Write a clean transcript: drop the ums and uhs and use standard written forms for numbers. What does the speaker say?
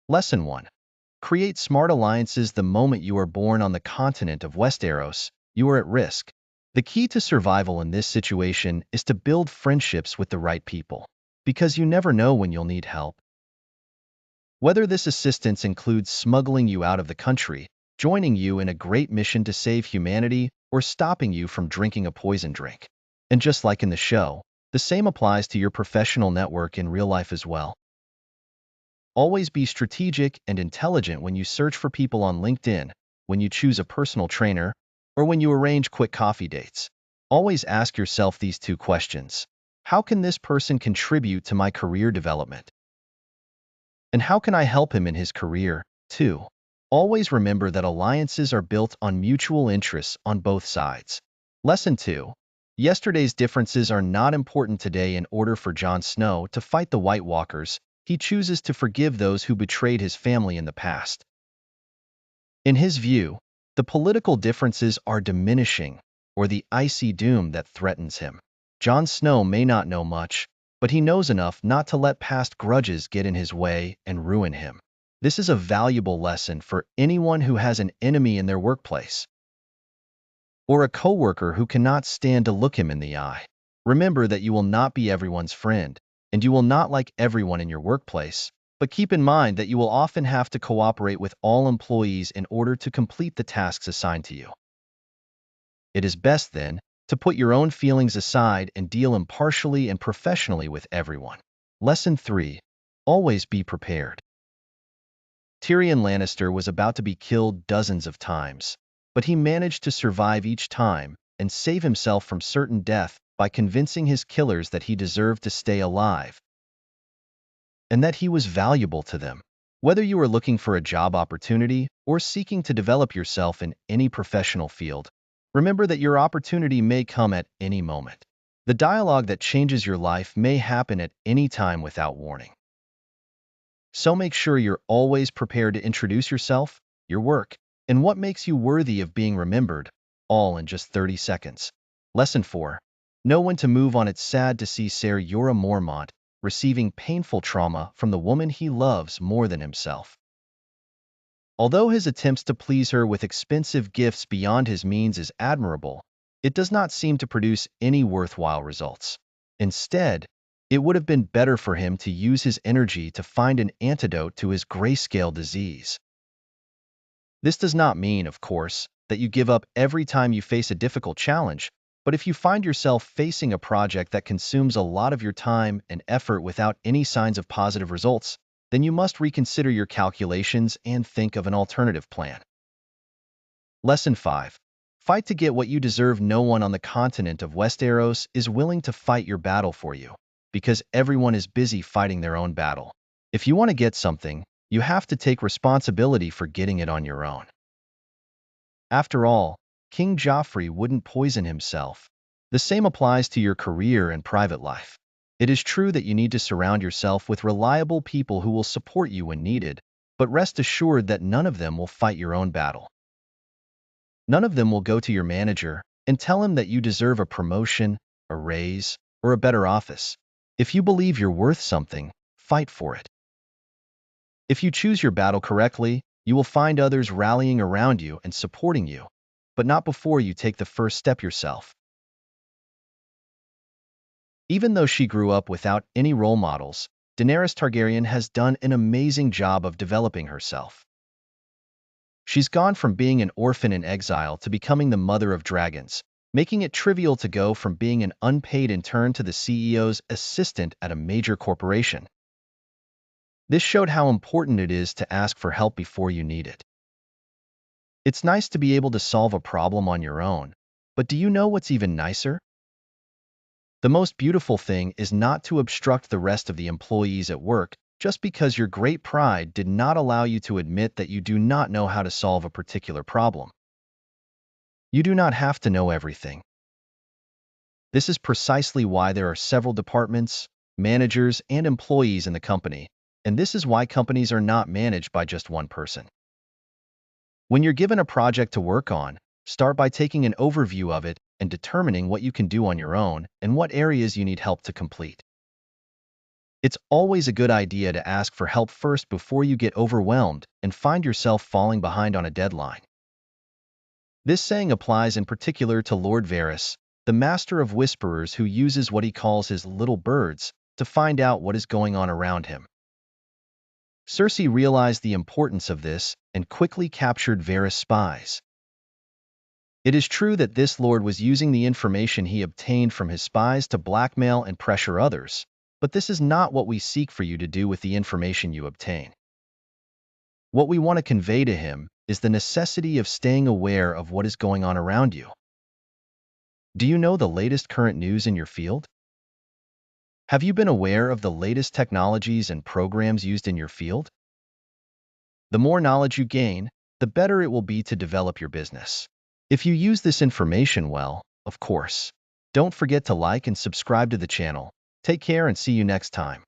Lesson 1. Create smart alliances. The moment you are born on the continent of Westeros, you are at risk. The key to survival in this situation is to build friendships with the right people, because you never know when you'll need help. Whether this assistance includes smuggling you out of the country, joining you in a great mission to save humanity, or stopping you from drinking a poison drink. And just like in the show, the same applies to your professional network in real life as well. Always be strategic and intelligent when you search for people on LinkedIn, when you choose a personal trainer, or when you arrange quick coffee dates. Always ask yourself these two questions. How can this person contribute to my career development? And how can I help him in his career, too? Always remember that alliances are built on mutual interests on both sides. Lesson 2. Yesterday's differences are not important today. In order for Jon Snow to fight the White Walkers, he chooses to forgive those who betrayed his family in the past. In his view, the political differences are diminishing, or the icy doom that threatens him. Jon Snow may not know much, but he knows enough not to let past grudges get in his way and ruin him. This is a valuable lesson for anyone who has an enemy in their workplace, or a coworker who cannot stand to look him in the eye. Remember that you will not be everyone's friend, and you will not like everyone in your workplace, but keep in mind that you will often have to cooperate with all employees in order to complete the tasks assigned to you. It is best, then, to put your own feelings aside and deal impartially and professionally with everyone. Lesson 3. Always be prepared. Tyrion Lannister was about to be killed dozens of times, but he managed to survive each time and save himself from certain death by convincing his killers that he deserved to stay alive and that he was valuable to them. Whether you are looking for a job opportunity or seeking to develop yourself in any professional field, remember that your opportunity may come at any moment. The dialogue that changes your life may happen at any time without warning. So make sure you're always prepared to introduce yourself, your work, and what makes you worthy of being remembered, all in just 30 seconds. Lesson 4. Know when to move on. It's sad to see Ser Jorah Mormont receiving painful trauma from the woman he loves more than himself. Although his attempts to please her with expensive gifts beyond his means is admirable, it does not seem to produce any worthwhile results. Instead, it would have been better for him to use his energy to find an antidote to his grayscale disease. This does not mean, of course, that you give up every time you face a difficult challenge, but if you find yourself facing a project that consumes a lot of your time and effort without any signs of positive results, then you must reconsider your calculations and think of an alternative plan. Lesson 5. Fight to get what you deserve. No one on the continent of Westeros is willing to fight your battle for you, because everyone is busy fighting their own battle. If you want to get something, you have to take responsibility for getting it on your own. After all, King Joffrey wouldn't poison himself. The same applies to your career and private life. It is true that you need to surround yourself with reliable people who will support you when needed, but rest assured that none of them will fight your own battle. None of them will go to your manager and tell him that you deserve a promotion, a raise, or a better office. If you believe you're worth something, fight for it. If you choose your battle correctly, you will find others rallying around you and supporting you, but not before you take the first step yourself. Even though she grew up without any role models, Daenerys Targaryen has done an amazing job of developing herself. She's gone from being an orphan in exile to becoming the mother of dragons, making it trivial to go from being an unpaid intern to the CEO's assistant at a major corporation. This showed how important it is to ask for help before you need it. It's nice to be able to solve a problem on your own, but do you know what's even nicer? The most beautiful thing is not to obstruct the rest of the employees at work just because your great pride did not allow you to admit that you do not know how to solve a particular problem. You do not have to know everything. This is precisely why there are several departments, managers, and employees in the company, and this is why companies are not managed by just one person. When you're given a project to work on, start by taking an overview of it and determining what you can do on your own and what areas you need help to complete. It's always a good idea to ask for help first before you get overwhelmed and find yourself falling behind on a deadline. This saying applies in particular to Lord Varys, the master of whisperers who uses what he calls his little birds to find out what is going on around him. Cersei realized the importance of this and quickly captured Varys' spies. It is true that this lord was using the information he obtained from his spies to blackmail and pressure others, but this is not what we seek for you to do with the information you obtain. What we want to convey to him is the necessity of staying aware of what is going on around you. Do you know the latest current news in your field? Have you been aware of the latest technologies and programs used in your field? The more knowledge you gain, the better it will be to develop your business. If you use this information well, of course. Don't forget to like and subscribe to the channel. Take care and see you next time.